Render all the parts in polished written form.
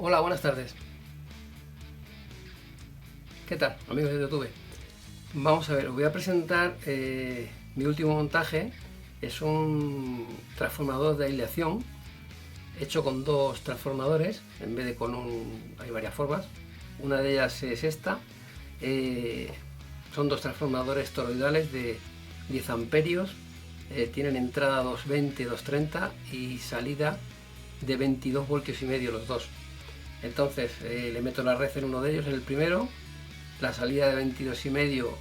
Hola, buenas tardes. ¿Qué tal, amigos de YouTube? Vamos a ver, os voy a presentar mi último montaje. Es un transformador de aislación hecho con dos transformadores en vez de con un... hay varias formas. Una de ellas es esta. Son dos transformadores toroidales de 10 amperios. Tienen entrada 220, 230 y salida de 22 voltios y medio los dos. Entonces le meto la red en uno de ellos, en el primero. La salida de 22 y medio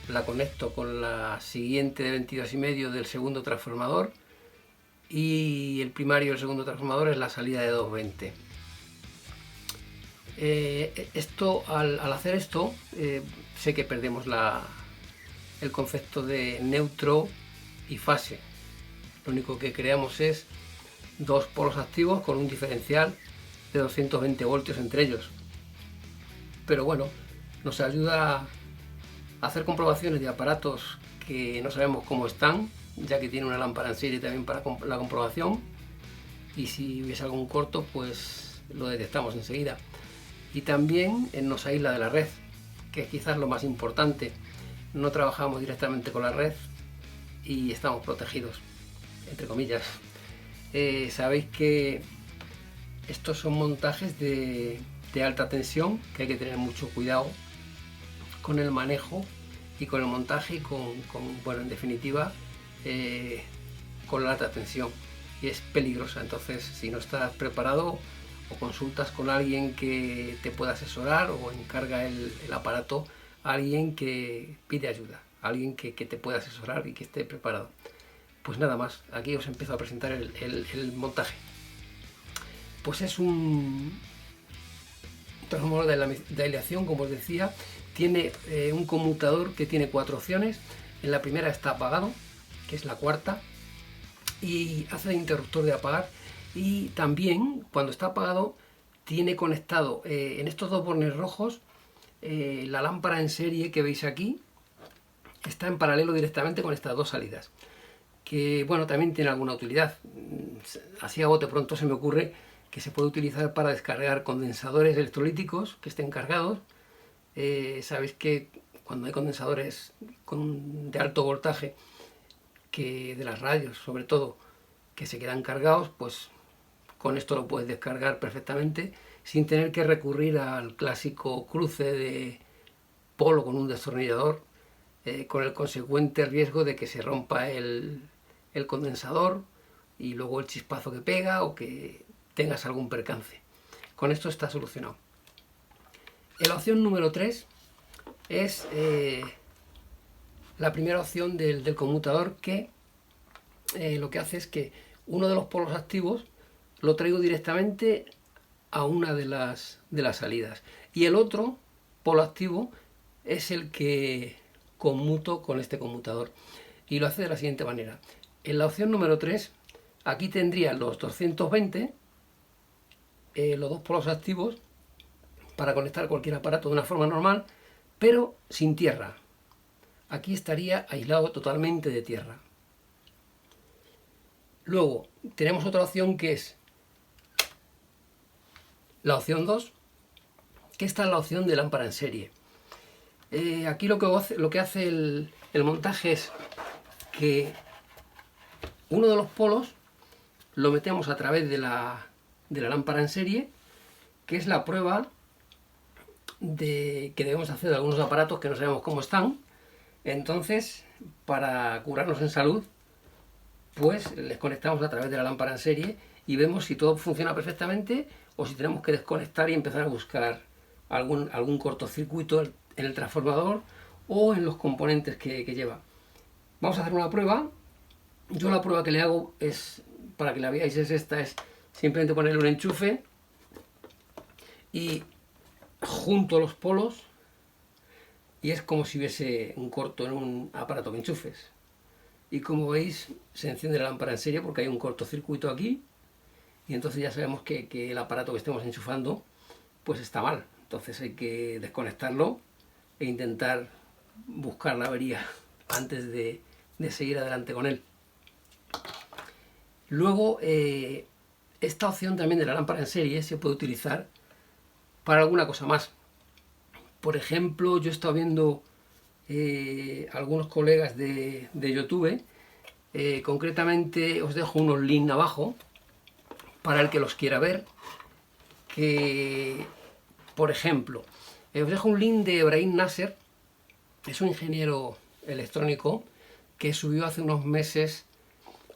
la conecto con la siguiente de 22 y medio del segundo transformador, y el primario del segundo transformador es la salida de 220. Al hacer esto, sé que perdemos el concepto de neutro y fase. Lo único que creamos es dos polos activos con un diferencial de 220 voltios entre ellos. Pero bueno, nos ayuda a hacer comprobaciones de aparatos que no sabemos cómo están, ya que tiene una lámpara en serie también para la comprobación, y si hubiese algún corto pues lo detectamos enseguida. Y también nos aísla de la red, que es quizás lo más importante. No trabajamos directamente con la red y estamos protegidos, entre comillas. Sabéis que estos son montajes de alta tensión, que hay que tener mucho cuidado con el manejo y con el montaje y bueno, en definitiva, con la alta tensión, y es peligrosa. Entonces, si no estás preparado, o consultas con alguien que te pueda asesorar, o encarga el aparato a alguien que pide ayuda, a alguien que te pueda asesorar y que esté preparado. Pues nada más, aquí os empiezo a presentar el montaje. Pues es un transformador de aislación, como os decía. Tiene un conmutador que tiene 4 opciones. En la primera está apagado, que es la cuarta, y hace de interruptor de apagar. Y también, cuando está apagado, tiene conectado en estos dos bornes rojos la lámpara en serie que veis aquí. Está en paralelo directamente con estas dos salidas, que bueno, también tiene alguna utilidad. Así a bote pronto se me ocurre que se puede utilizar para descargar condensadores electrolíticos que estén cargados. Sabéis que cuando hay condensadores de alto voltaje, que de las radios sobre todo, que se quedan cargados, pues con esto lo puedes descargar perfectamente sin tener que recurrir al clásico cruce de polo con un destornillador, con el consecuente riesgo de que se rompa el condensador y luego el chispazo que pega, o que tengas algún percance. Con esto está solucionado. La opción número 3 es la primera opción del conmutador, que lo que hace es que uno de los polos activos lo traigo directamente a una de las salidas, y el otro polo activo es el que conmuto con este conmutador, y lo hace de la siguiente manera. En la opción número 3, aquí tendría los 220, los dos polos activos, para conectar cualquier aparato de una forma normal, pero sin tierra. Aquí estaría aislado totalmente de tierra. Luego tenemos otra opción, que es la opción 2, que esta es la opción de lámpara en serie. Aquí lo que hace el montaje es que uno de los polos lo metemos a través de la lámpara en serie, que es la prueba que debemos hacer de algunos aparatos que no sabemos cómo están. Entonces, para curarnos en salud, pues les conectamos a través de la lámpara en serie y vemos si todo funciona perfectamente, o si tenemos que desconectar y empezar a buscar algún cortocircuito en el transformador o en los componentes que lleva. Vamos a hacer una prueba. Yo la prueba que le hago es, para que la veáis, es esta: es simplemente ponerle un enchufe y junto a los polos, y es como si hubiese un corto en un aparato de enchufes. Y como veis, se enciende la lámpara en serie porque hay un cortocircuito aquí, y entonces ya sabemos que el aparato que estemos enchufando pues está mal. Entonces hay que desconectarlo e intentar buscar la avería antes de seguir adelante con él. Luego, esta opción también de la lámpara en serie se puede utilizar para alguna cosa más. Por ejemplo, yo he estado viendo algunos colegas de YouTube, concretamente os dejo unos links abajo para el que los quiera ver, que, por ejemplo, os dejo un link de Ebrahim Nasser, es un ingeniero electrónico que subió hace unos meses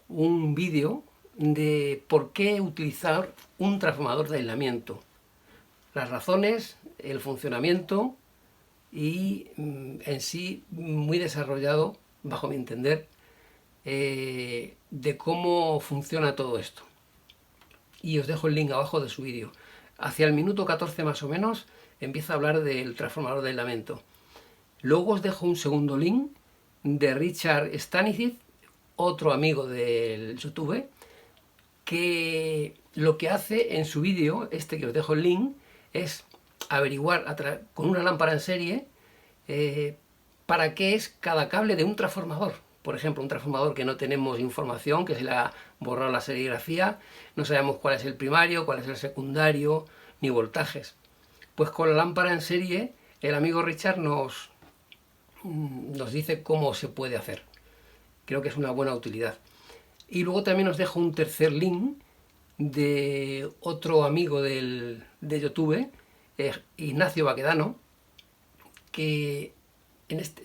un vídeo de por qué utilizar un transformador de aislamiento, las razones, el funcionamiento y en sí muy desarrollado, bajo mi entender, de cómo funciona todo esto. Y os dejo el link abajo de su vídeo. Hacia el minuto 14 más o menos empieza a hablar del transformador de aislamiento. Luego os dejo un segundo link de Richard Stanisic, otro amigo del YouTube, que lo que hace en su vídeo, que os dejo el link, es averiguar con una lámpara en serie para qué es cada cable de un transformador. Por ejemplo, un transformador que no tenemos información, que se le ha borrado la serigrafía, no sabemos cuál es el primario, cuál es el secundario, ni voltajes. Pues con la lámpara en serie, el amigo Richard nos dice cómo se puede hacer. Creo que es una buena utilidad. Y luego también os dejo un tercer link de otro amigo de YouTube, Ignacio Baquedano, que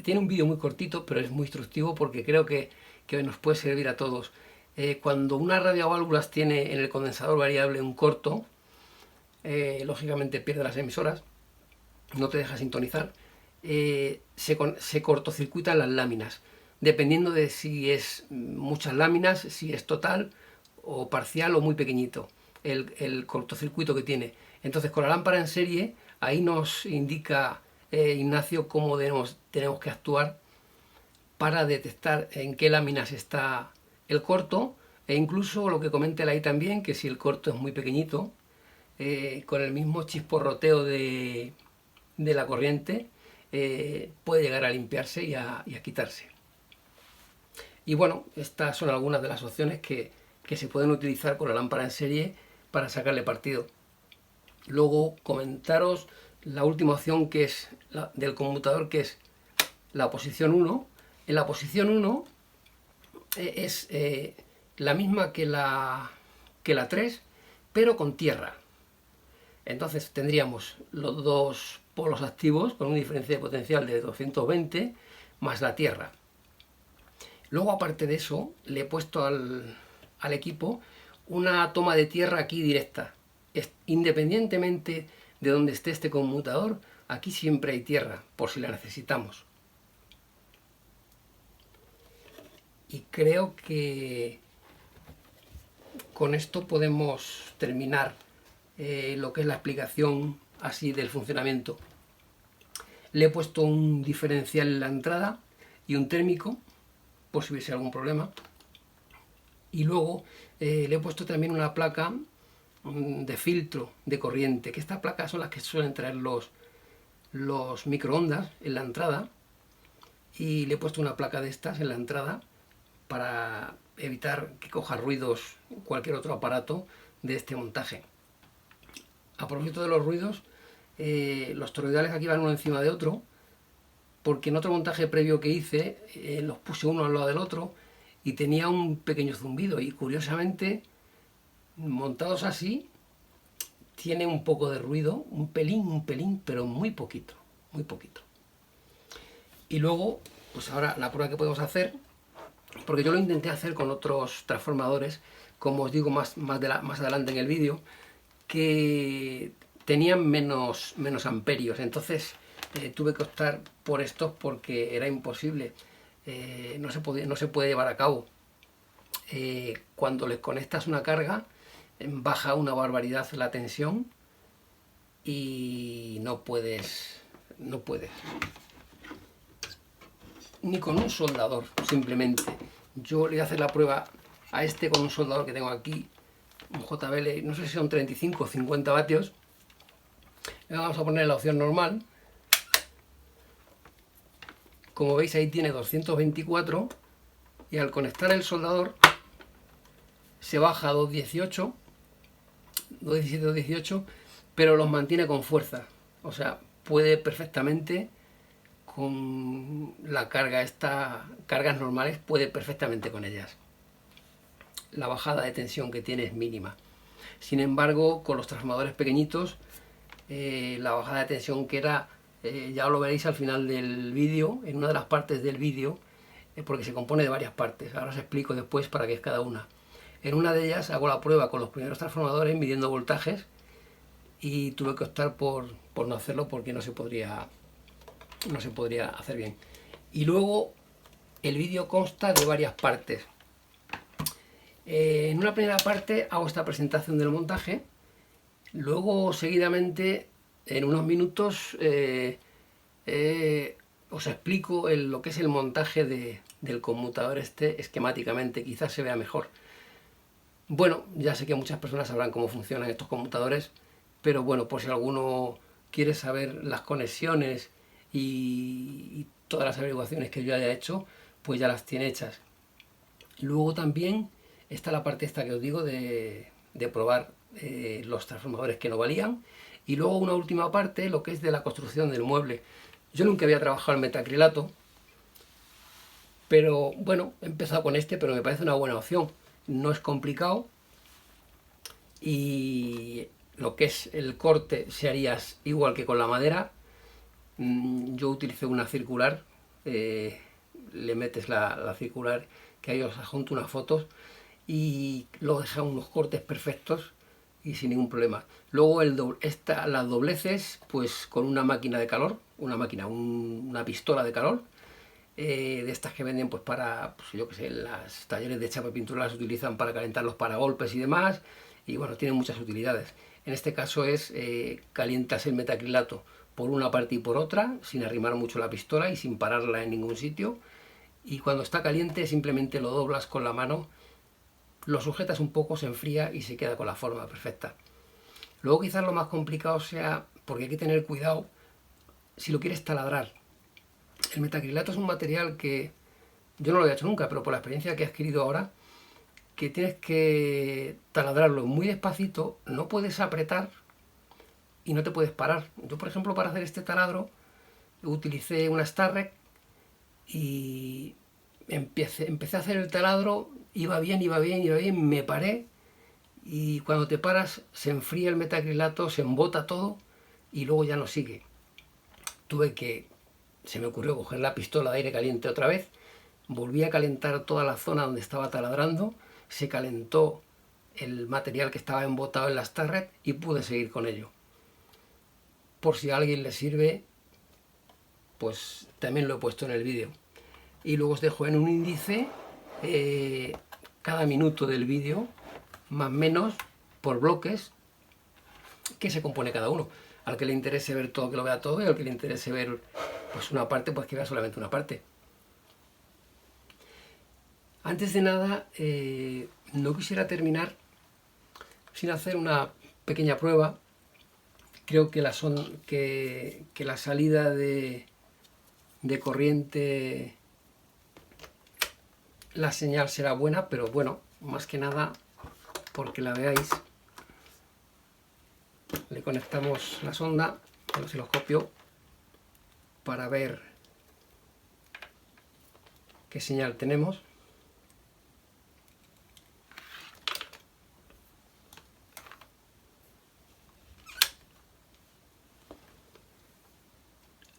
tiene un vídeo muy cortito, pero es muy instructivo porque creo que nos puede servir a todos. Cuando una radioválvulas tiene en el condensador variable un corto, lógicamente pierde las emisoras, no te deja sintonizar, se cortocircuitan las láminas, dependiendo de si es muchas láminas, si es total o parcial o muy pequeñito el cortocircuito que tiene. Entonces con la lámpara en serie, ahí nos indica Ignacio cómo tenemos que actuar para detectar en qué láminas está el corto, e incluso lo que comenta él ahí también, que si el corto es muy pequeñito, con el mismo chisporroteo de la corriente puede llegar a limpiarse y a quitarse. Y bueno, estas son algunas de las opciones que se pueden utilizar con la lámpara en serie para sacarle partido. Luego comentaros la última opción, que es del conmutador, que es la posición 1. En la posición 1 es la misma que la 3, pero con tierra. Entonces tendríamos los dos polos activos con una diferencia de potencial de 220 más la tierra. Luego, aparte de eso, le he puesto al equipo una toma de tierra aquí directa. Independientemente de donde esté este conmutador, aquí siempre hay tierra, por si la necesitamos. Y creo que con esto podemos terminar lo que es la explicación así del funcionamiento. Le he puesto un diferencial en la entrada y un térmico, por si hubiese algún problema. Y luego le he puesto también una placa de filtro de corriente, que estas placas son las que suelen traer los microondas en la entrada, y le he puesto una placa de estas en la entrada para evitar que coja ruidos cualquier otro aparato de este montaje. A propósito de los ruidos, los toroidales aquí van uno encima de otro, porque en otro montaje previo que hice los puse uno al lado del otro y tenía un pequeño zumbido, y curiosamente montados así tiene un poco de ruido, un pelín, pero muy poquito. Y luego, pues ahora la prueba que podemos hacer, porque yo lo intenté hacer con otros transformadores, como os digo más adelante en el vídeo, que tenían menos amperios, entonces tuve que optar por estos porque era imposible, no se puede llevar a cabo. Cuando les conectas una carga, baja una barbaridad la tensión y no puedes ni con un soldador. Simplemente yo le voy a hacer la prueba a este con un soldador que tengo aquí, un JBL, no sé si son 35 o 50 vatios. Le vamos a poner la opción normal. Como veis, ahí tiene 224, y al conectar el soldador se baja a 218 217 o 18, pero los mantiene con fuerza. O sea, puede perfectamente con la carga cargas normales, puede perfectamente con ellas. La bajada de tensión que tiene es mínima. Sin embargo, con los transformadores pequeñitos, la bajada de tensión que era, ya lo veréis al final del vídeo, en una de las partes del vídeo, porque se compone de varias partes. Ahora os explico después para qué es cada una. En una de ellas hago la prueba con los primeros transformadores midiendo voltajes y tuve que optar por no hacerlo porque no se podría hacer bien. Y luego el vídeo consta de varias partes. En una primera parte hago esta presentación del montaje, luego seguidamente en unos minutos os explico lo que es el montaje del conmutador este esquemáticamente, quizás se vea mejor. Bueno, ya sé que muchas personas sabrán cómo funcionan estos conmutadores, pero bueno, por si alguno quiere saber las conexiones y todas las averiguaciones que yo haya hecho, pues ya las tiene hechas. Luego también está la parte esta que os digo de probar los transformadores que no valían, y luego una última parte, lo que es de la construcción del mueble. Yo nunca había trabajado en metacrilato, pero bueno, he empezado con este, pero me parece una buena opción. No es complicado y lo que es el corte se haría igual que con la madera. Yo utilicé una circular, le metes la circular, que ahí os adjunto unas fotos, y lo deja unos cortes perfectos y sin ningún problema. Luego las dobleces, pues con una máquina de calor, una pistola de calor, de estas que venden pues para, pues yo que sé, las talleres de chapa y pintura las utilizan para calentar los paragolpes y demás, y bueno, tienen muchas utilidades. En este caso es, calientas el metacrilato por una parte y por otra, sin arrimar mucho la pistola y sin pararla en ningún sitio, y cuando está caliente simplemente lo doblas con la mano, lo sujetas un poco, se enfría y se queda con la forma perfecta. Luego quizás lo más complicado sea, porque hay que tener cuidado si lo quieres taladrar. El metacrilato es un material que yo no lo había hecho nunca, pero por la experiencia que he adquirido ahora, que tienes que taladrarlo muy despacito, no puedes apretar y no te puedes parar. Yo, por ejemplo, para hacer este taladro utilicé una Starreg y empecé a hacer el taladro, iba bien, me paré, y cuando te paras se enfría el metacrilato, se embota todo y luego ya no sigue. Se me ocurrió coger la pistola de aire caliente otra vez, volví a calentar toda la zona donde estaba taladrando, se calentó el material que estaba embotado en la Starreg y pude seguir con ello. Por si a alguien le sirve, pues también lo he puesto en el vídeo. Y luego os dejo en un índice cada minuto del vídeo, más o menos por bloques, que se compone cada uno. Al que le interese ver todo, que lo vea todo, y al que le interese ver pues una parte, pues que vea solamente una parte. Antes de nada, no quisiera terminar sin hacer una pequeña prueba. Creo que la salida de corriente, la señal será buena, pero bueno, más que nada porque la veáis, le conectamos la sonda al osciloscopio para ver qué señal tenemos.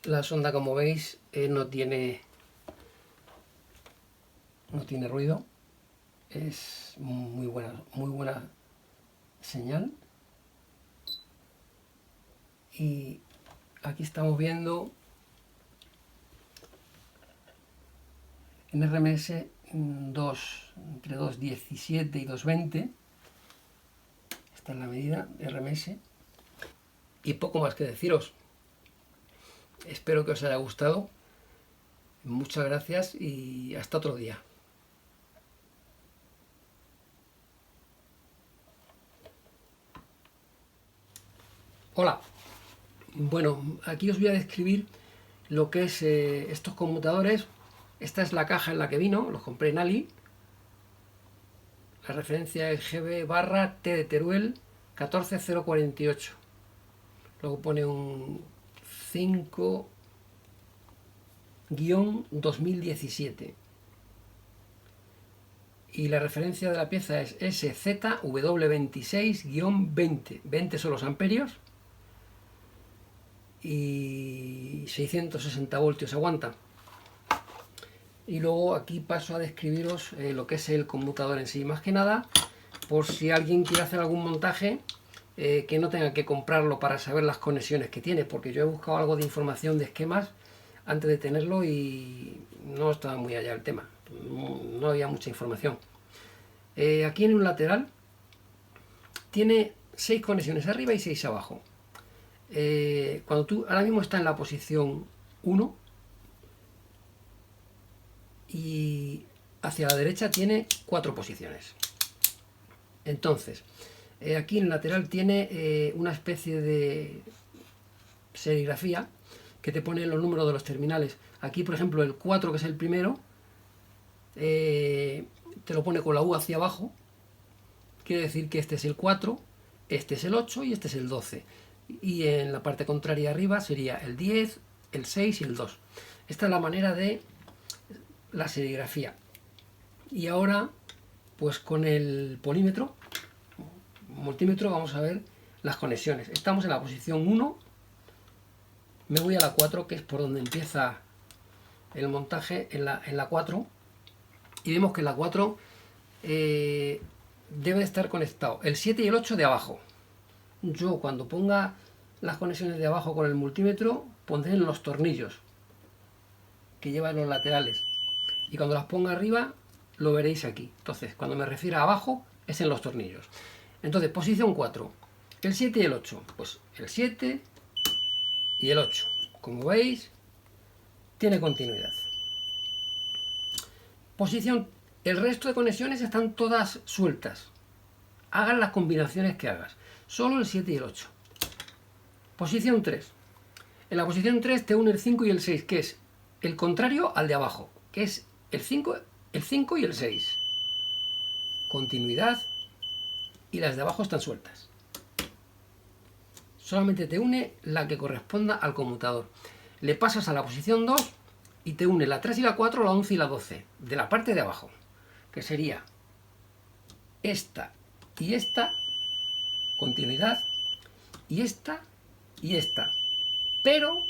La sonda, como veis, no tiene ruido, es muy buena señal. Y aquí estamos viendo en RMS entre 2.17 y 2.20. Esta es la medida de RMS. Y poco más que deciros. Espero que os haya gustado. Muchas gracias y hasta otro día. Hola. Bueno, aquí os voy a describir lo que es estos conmutadores. Esta es la caja en la que vino, los compré en Ali. La referencia es GB/T de Teruel 14048. Luego pone un 5-2017. Y la referencia de la pieza es SZW26-20. 20 son los amperios. Y 660 voltios aguanta. Y luego aquí paso a describiros lo que es el conmutador en sí. Más que nada, por si alguien quiere hacer algún montaje, que no tenga que comprarlo para saber las conexiones que tiene, porque yo he buscado algo de información de esquemas antes de tenerlo y no estaba muy allá el tema, no había mucha información. Aquí en un lateral tiene 6 conexiones arriba y 6 abajo. Cuando tú ahora mismo está en la posición 1 y hacia la derecha tiene 4 posiciones. Entonces, aquí en el lateral tiene una especie de serigrafía que te pone los números de los terminales. Aquí, por ejemplo, el 4, que es el primero, te lo pone con la U hacia abajo. Quiere decir que este es el 4, este es el 8 y este es el 12. Y en la parte contraria arriba sería el 10, el 6 y el 2. Esta es la manera de la serigrafía. Y ahora, pues con el multímetro, vamos a ver las conexiones. Estamos en la posición 1. Me voy a la 4, que es por donde empieza el montaje, en la 4. Y vemos que en la 4 debe de estar conectado el 7 y el 8 de abajo. Yo cuando ponga las conexiones de abajo con el multímetro, pondré los tornillos que llevan los laterales. Y cuando las ponga arriba, lo veréis aquí. Entonces, cuando me refiero a abajo, es en los tornillos. Entonces, posición 4. El 7 y el 8. Pues el 7 y el 8. Como veis, tiene continuidad. Posición. El resto de conexiones están todas sueltas. Hagas las combinaciones que hagas. Solo el 7 y el 8. Posición 3. En la posición 3 te une el 5 y el 6, que es el contrario al de abajo, que es el 5 y el 6. Continuidad, y las de abajo están sueltas. Solamente te une la que corresponda al conmutador. Le pasas a la posición 2 y te une la 3 y la 4, la 11 y la 12, de la parte de abajo, que sería esta y esta, continuidad, y esta, pero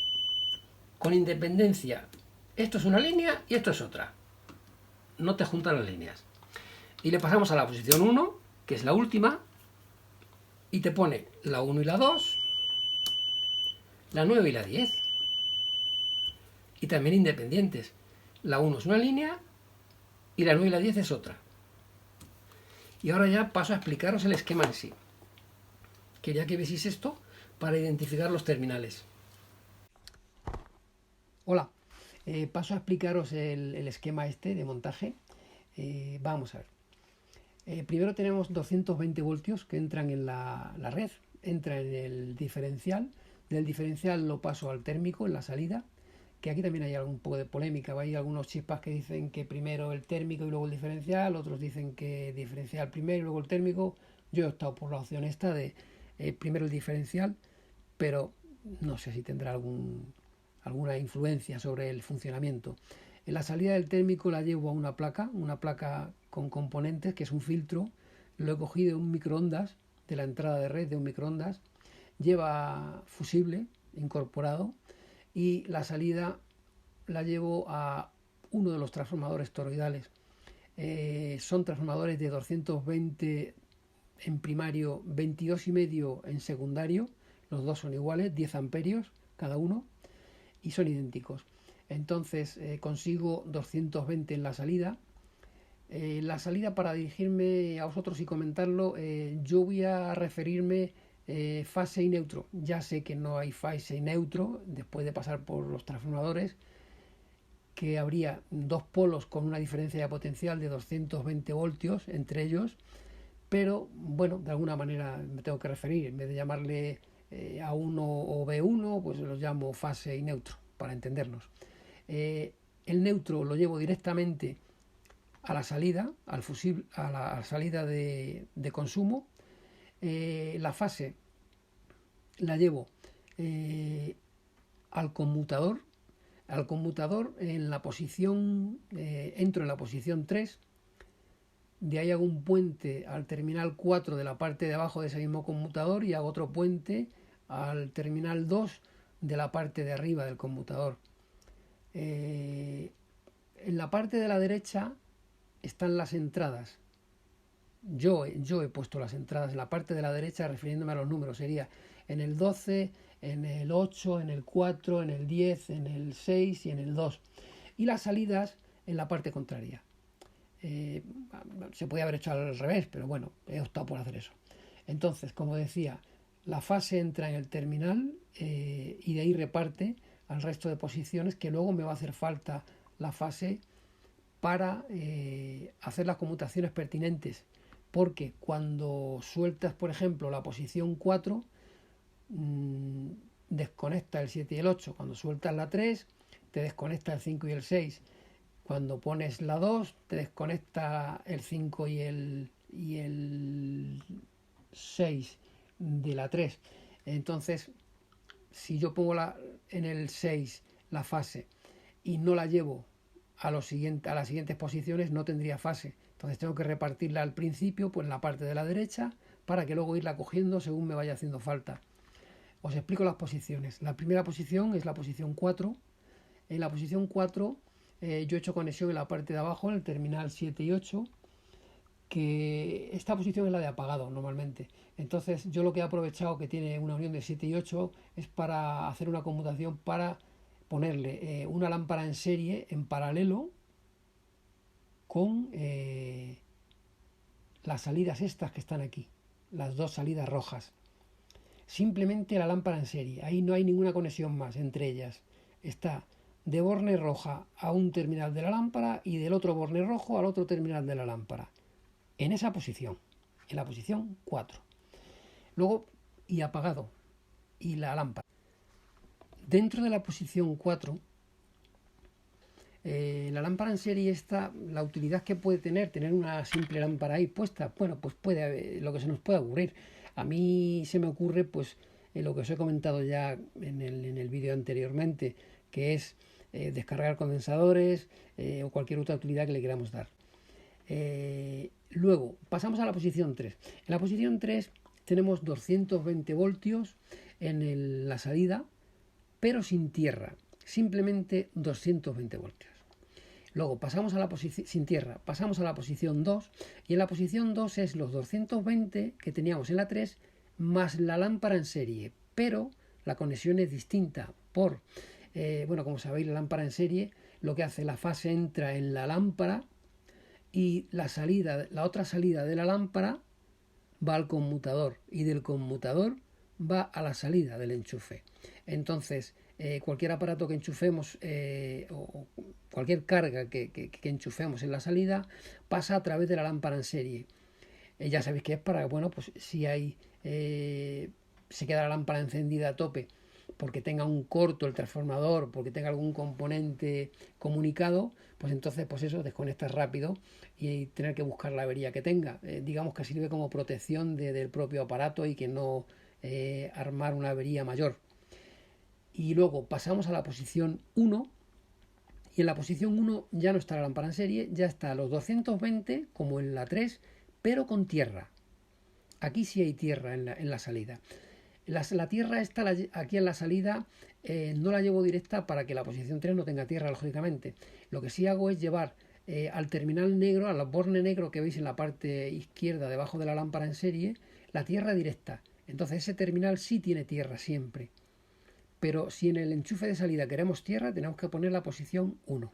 con independencia. Esto es una línea y esto es otra. No te juntan las líneas. Y le pasamos a la posición 1, que es la última, y te pone la 1 y la 2, la 9 y la 10. Y también independientes. La 1 es una línea y la 9 y la 10 es otra. Y ahora ya paso a explicaros el esquema en sí. Quería que vieseis esto para identificar los terminales. Hola, paso a explicaros el esquema este de montaje. Vamos a ver. Primero tenemos 220 voltios que entran en la red, entra en el diferencial. Del diferencial lo paso al térmico en la salida, que aquí también hay un poco de polémica. Hay algunos chispas que dicen que primero el térmico y luego el diferencial, otros dicen que diferencial primero y luego el térmico. Yo he optado por la opción esta de primero el diferencial, pero no sé si tendrá alguna influencia sobre el funcionamiento. En la salida del térmico la llevo a una placa con componentes, que es un filtro. Lo he cogido de un microondas, de la entrada de red de un microondas. Lleva fusible incorporado y la salida la llevo a uno de los transformadores toroidales. Son transformadores de 220 en primario, 22,5 en secundario. Los dos son iguales, 10 amperios cada uno, y son idénticos. Entonces consigo 220 en la salida. La salida, para dirigirme a vosotros y comentarlo, yo voy a referirme fase y neutro. Ya sé que no hay fase y neutro después de pasar por los transformadores, que habría dos polos con una diferencia de potencial de 220 voltios entre ellos, pero bueno, de alguna manera me tengo que referir. En vez de llamarle A1 o B1, pues los llamo fase y neutro para entendernos. El neutro lo llevo directamente a la salida, al fusible, a la salida de consumo. la fase la llevo al conmutador. Al conmutador en la posición, entro en la posición 3, de ahí hago un puente al terminal 4 de la parte de abajo de ese mismo conmutador y hago otro puente al terminal 2 de la parte de arriba del conmutador. En la parte de la derecha están las entradas. Yo he puesto las entradas en la parte de la derecha refiriéndome a los números. Sería en el 12, en el 8, en el 4, en el 10, en el 6 y en el 2. Y las salidas en la parte contraria. Se podía haber hecho al revés, pero bueno, he optado por hacer eso. Entonces, como decía, la fase entra en el terminal y de ahí reparte al resto de posiciones, que luego me va a hacer falta la fase para hacer las conmutaciones pertinentes, porque cuando sueltas, por ejemplo, la posición 4, desconecta el 7 y el 8. Cuando sueltas la 3, te desconecta el 5 y el 6. Cuando pones la 2, te desconecta el 5 y el 6 de la 3. Entonces, si yo pongo en el 6 la fase y no la llevo a las siguientes posiciones, no tendría fase. Entonces tengo que repartirla al principio, pues en la parte de la derecha, para que luego irla cogiendo según me vaya haciendo falta. Os explico las posiciones. La primera posición es la posición 4. En la posición 4 yo he hecho conexión en la parte de abajo, en el terminal 7 y 8, que esta posición es la de apagado normalmente. Entonces yo lo que he aprovechado, que tiene una unión de 7 y 8, es para hacer una conmutación para ponerle una lámpara en serie en paralelo con las salidas estas que están aquí, las dos salidas rojas. Simplemente la lámpara en serie, ahí no hay ninguna conexión más entre ellas. Está de borne roja a un terminal de la lámpara y del otro borne rojo al otro terminal de la lámpara. En esa posición, en la posición 4. Luego, y apagado, y la lámpara. Dentro de la posición 4, la lámpara en serie está, la utilidad que puede tener una simple lámpara ahí puesta, bueno, pues puede lo que se nos pueda ocurrir. A mí se me ocurre, pues, lo que os he comentado ya en el vídeo anteriormente, que es descargar condensadores o cualquier otra utilidad que le queramos dar. Luego, pasamos a la posición 3. En la posición 3 tenemos 220 voltios en la salida, pero sin tierra, simplemente 220 voltios. Luego pasamos a la posición sin tierra, pasamos a la posición 2 y en la posición 2 es los 220 que teníamos en la 3 más la lámpara en serie, pero la conexión es distinta bueno, como sabéis, la lámpara en serie lo que hace, la fase entra en la lámpara y la otra salida de la lámpara va al conmutador y del conmutador va a la salida del enchufe. Entonces, cualquier aparato que enchufemos o cualquier carga que enchufemos en la salida pasa a través de la lámpara en serie. Ya sabéis que es para, bueno, pues si hay se queda la lámpara encendida a tope porque tenga un corto el transformador, porque tenga algún componente comunicado, pues entonces pues eso, desconectas rápido y tener que buscar la avería que tenga. Digamos que sirve como protección del propio aparato y que no armar una avería mayor. Y luego pasamos a la posición 1 y en la posición 1 ya no está la lámpara en serie, ya está a los 220 como en la 3, pero con tierra. Aquí sí hay tierra en la salida. La tierra está aquí en la salida, no la llevo directa para que la posición 3 no tenga tierra, lógicamente. Lo que sí hago es llevar al terminal negro, al borne negro que veis en la parte izquierda debajo de la lámpara en serie, la tierra directa. Entonces ese terminal sí tiene tierra siempre. Pero si en el enchufe de salida queremos tierra, tenemos que poner la posición 1.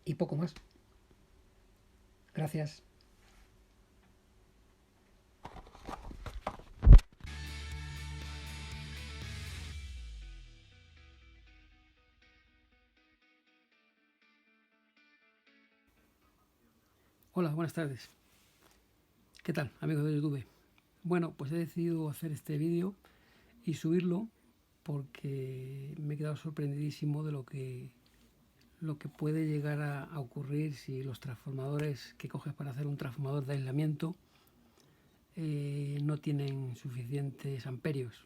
Y poco más. Gracias. Hola, buenas tardes. ¿Qué tal, amigos de YouTube? Bueno, pues he decidido hacer este vídeo y subirlo porque me he quedado sorprendidísimo de lo que puede llegar a ocurrir si los transformadores que coges para hacer un transformador de aislamiento no tienen suficientes amperios.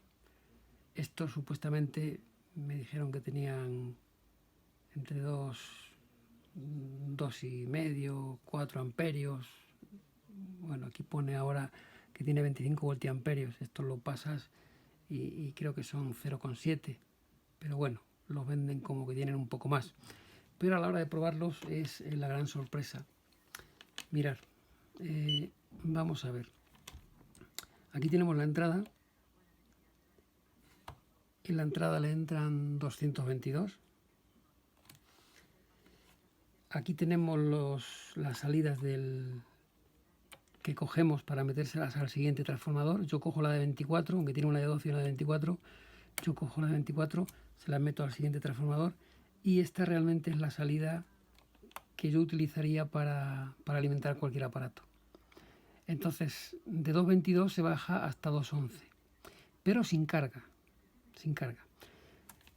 Estos supuestamente me dijeron que tenían entre 2,5, 4 amperios. Bueno, aquí pone ahora que tiene 25 voltiamperios. Esto lo pasas y creo que son 0,7. Pero bueno, los venden como que tienen un poco más. Pero a la hora de probarlos es la gran sorpresa. Mirad, vamos a ver. Aquí tenemos la entrada. En la entrada le entran 222. Aquí tenemos las salidas que cogemos para metérselas al siguiente transformador. Yo cojo la de 24, aunque tiene una de 12 y una de 24. Yo cojo la de 24, se la meto al siguiente transformador. Y esta realmente es la salida que yo utilizaría para alimentar cualquier aparato. Entonces, de 2,22 se baja hasta 2,11, pero sin carga. Sin carga.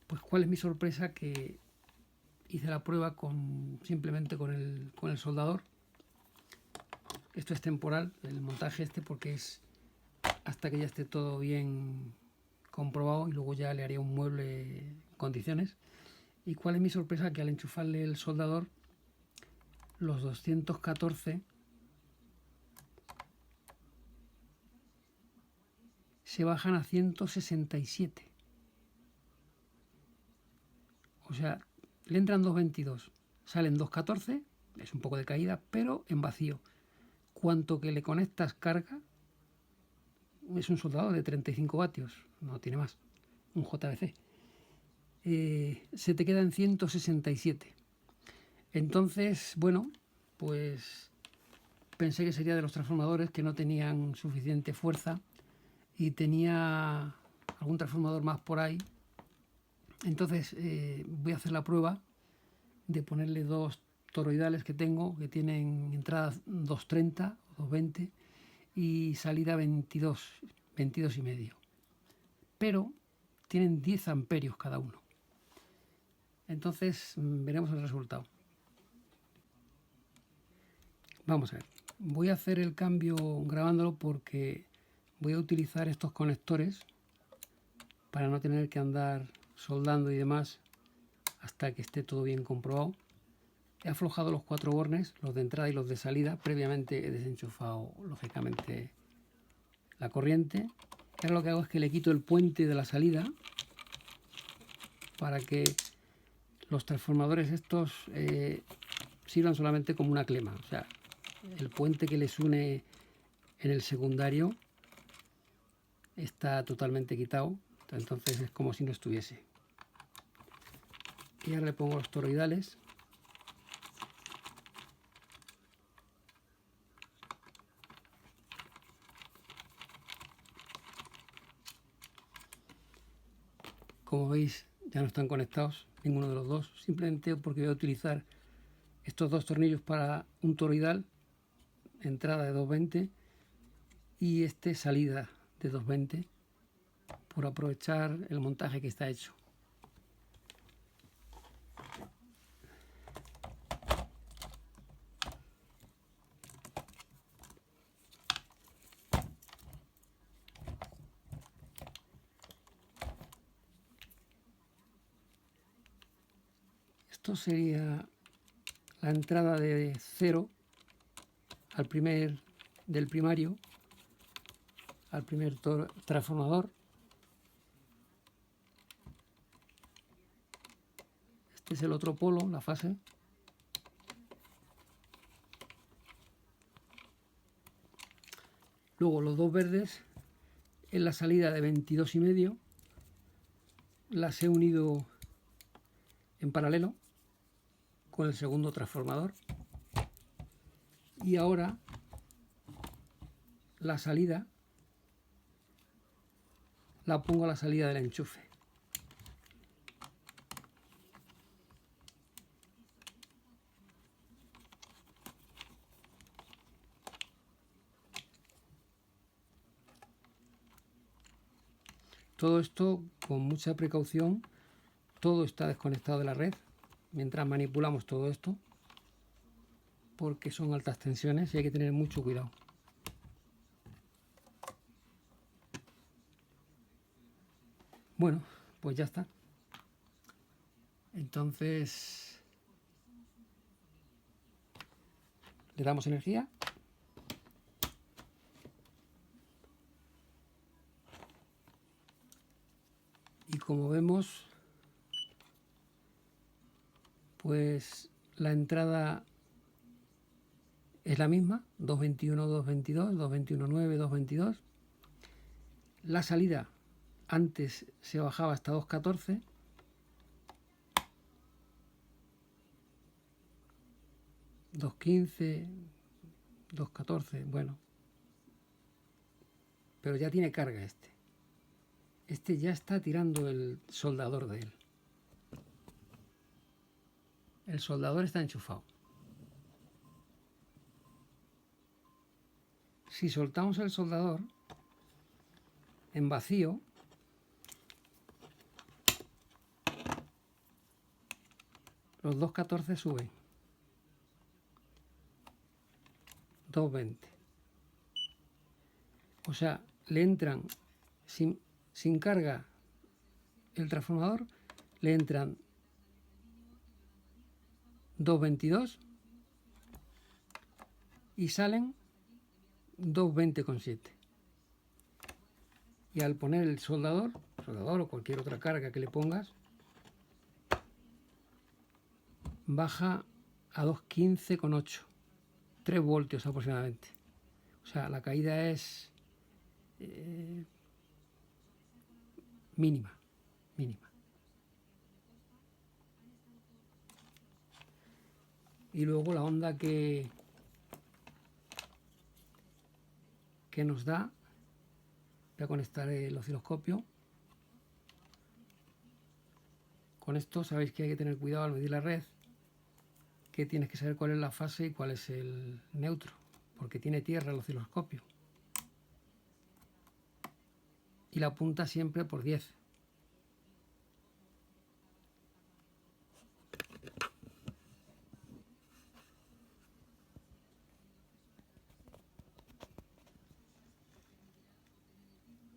Pues cuál es mi sorpresa, que hice la prueba simplemente con el soldador. Esto es temporal, el montaje porque es hasta que ya esté todo bien comprobado, y luego ya le haría un mueble en condiciones. Y cuál es mi sorpresa, que al enchufarle el soldador, los 214 se bajan a 167. O sea, le entran 2,22, salen 2,14, es un poco de caída, pero en vacío. Cuanto que le conectas carga, es un soldador de 35 vatios, no tiene más, un JBC. Se te queda en 167. Entonces, bueno, pues pensé que sería de los transformadores que no tenían suficiente fuerza y tenía algún transformador más por ahí. Entonces voy a hacer la prueba de ponerle dos toroidales que tengo, que tienen entrada 230 o 220 y salida 22 y medio, pero tienen 10 amperios cada uno. Entonces veremos el resultado. Vamos a ver, voy a hacer el cambio grabándolo porque voy a utilizar estos conectores para no tener que andar soldando y demás hasta que esté todo bien comprobado. He aflojado los 4 bornes, los de entrada y los de salida. Previamente he desenchufado lógicamente la corriente. Ahora lo que hago es que le quito el puente de la salida para que los transformadores estos sirvan solamente como una clema. O sea, el puente que les une en el secundario está totalmente quitado, entonces es como si no estuviese. Y ahora le pongo los toroidales. Como veis, ya no están conectados ninguno de los dos, simplemente porque voy a utilizar estos dos tornillos para un toroidal, entrada de 220, y salida de 220, por aprovechar el montaje que está hecho. Esto sería la entrada de 0 del primario al primer transformador. Este es el otro polo, la fase. Luego los dos verdes en la salida de 22 y medio las he unido en paralelo con el segundo transformador, y ahora la salida la pongo a la salida del enchufe. Todo esto con mucha precaución, todo está desconectado de la red mientras manipulamos todo esto, porque son altas tensiones y hay que tener mucho cuidado. Bueno, pues ya está. Entonces le damos energía. Y como vemos, pues la entrada es la misma, 221, 222, 221.9, 222. La salida antes se bajaba hasta 214. 215, 214, bueno. Pero ya tiene carga este. Este ya está tirando el soldador de él. El soldador está enchufado. Si soltamos el soldador en vacío, los 214 suben. 220. O sea, le entran sin carga el transformador, le entran 222 y salen 220,7. Y al poner el soldador o cualquier otra carga que le pongas, baja a 215,8, 3 voltios aproximadamente. O sea, la caída es mínima. Y luego la onda que nos da, voy a conectar el osciloscopio. Con esto sabéis que hay que tener cuidado al medir la red, que tienes que saber cuál es la fase y cuál es el neutro, porque tiene tierra el osciloscopio. Y la apunta siempre por 10.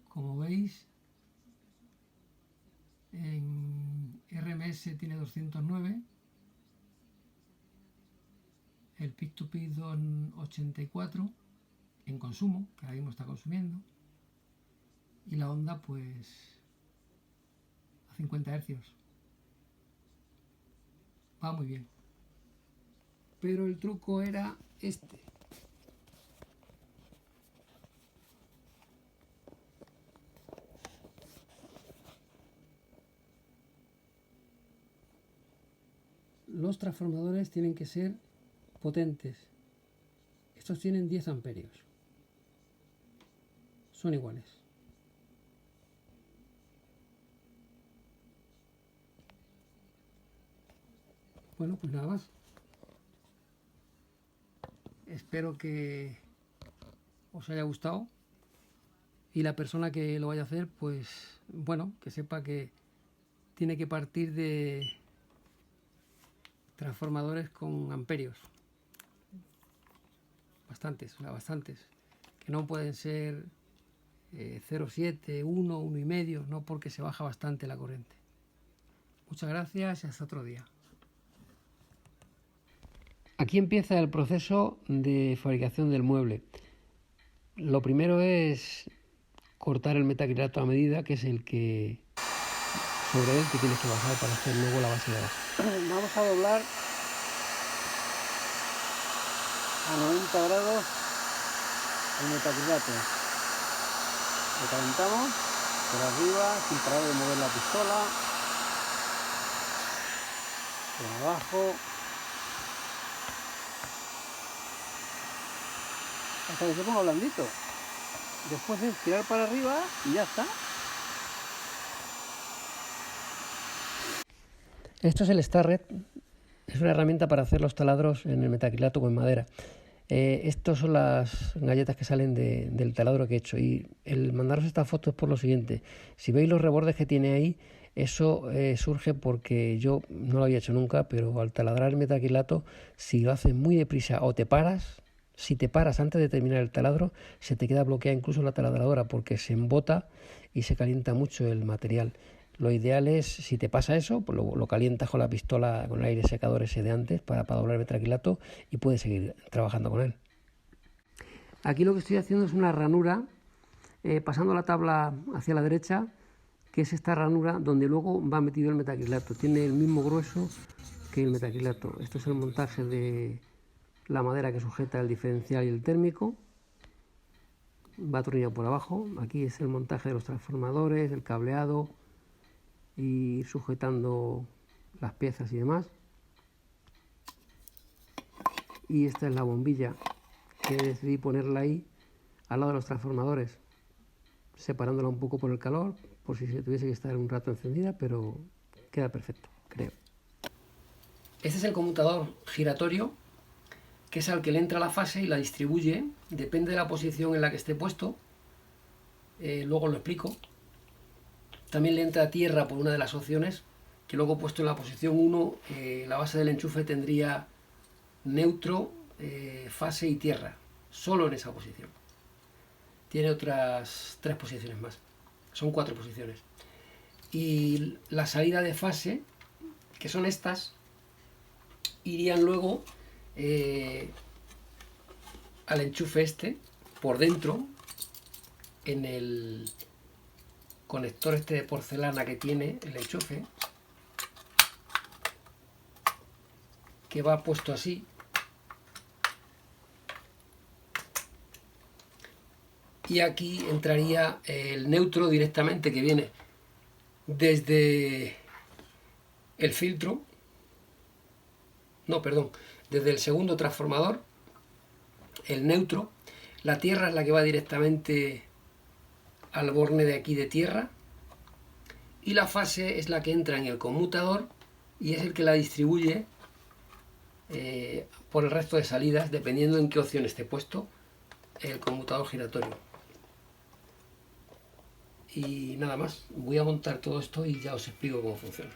Como veis, en RMS tiene 209, el peak to peak 284 en consumo, que ahora mismo está consumiendo, y la onda pues a 50 Hz. Va muy bien. Pero el truco era este. Los transformadores tienen que ser potentes. Estos tienen 10 amperios. Son iguales. Bueno, pues nada más. Espero que os haya gustado. Y la persona que lo vaya a hacer, pues bueno, que sepa que tiene que partir de transformadores con amperios. Bastantes, que no pueden ser 0,7, 1, 1,5, no, porque se baja bastante la corriente. Muchas gracias y hasta otro día. Aquí empieza el proceso de fabricación del mueble. Lo primero es cortar el metacrilato a medida, que es el que sobre él que tienes que bajar para hacer luego la base de abajo. Vamos a doblar a 90 grados el metacrilato. Lo calentamos por arriba sin parar de mover la pistola, por abajo, hasta que se ponga blandito. Después es tirar para arriba y ya está. Esto es el Starret, es una herramienta para hacer los taladros en el metacrilato o en madera. Estas son las galletas que salen del taladro que he hecho, y el mandaros esta foto es por lo siguiente. Si veis los rebordes que tiene ahí, eso surge porque yo no lo había hecho nunca, pero al taladrar el metacrilato, si lo haces muy deprisa o te paras, Si te paras antes de terminar el taladro, se te queda bloqueada incluso la taladradora porque se embota y se calienta mucho el material. Lo ideal es, si te pasa eso, pues lo calientas con la pistola, con el aire secador ese de antes para doblar el metraquilato y puedes seguir trabajando con él. Aquí lo que estoy haciendo es una ranura, pasando la tabla hacia la derecha, que es esta ranura donde luego va metido el metacrilato. Tiene el mismo grueso que el metacrilato. Esto es el montaje de la madera que sujeta el diferencial y el térmico. Va atornillado por abajo. Aquí es el montaje de los transformadores, el cableado y ir sujetando las piezas y demás. Y esta es la bombilla que decidí ponerla ahí al lado de los transformadores, separándola un poco por el calor, por si se tuviese que estar un rato encendida, pero queda perfecto, creo. Este es el conmutador giratorio, que es al que le entra la fase y la distribuye, depende de la posición en la que esté puesto, luego lo explico. También le entra a tierra por una de las opciones, que luego puesto en la posición 1, la base del enchufe tendría neutro, fase y tierra, solo en esa posición. Tiene otras 3 posiciones más, son 4 posiciones. Y la salida de fase, que son estas, irían luego al enchufe este, por dentro, en el conector este de porcelana que tiene el enchufe, que va puesto así. Y aquí entraría el neutro directamente, que viene desde el filtro, desde el segundo transformador, el neutro. La tierra es la que va directamente al borne de aquí de tierra, y la fase es la que entra en el conmutador y es el que la distribuye por el resto de salidas, dependiendo en qué opción esté puesto el conmutador giratorio. Y nada más, voy a montar todo esto y ya os explico cómo funciona.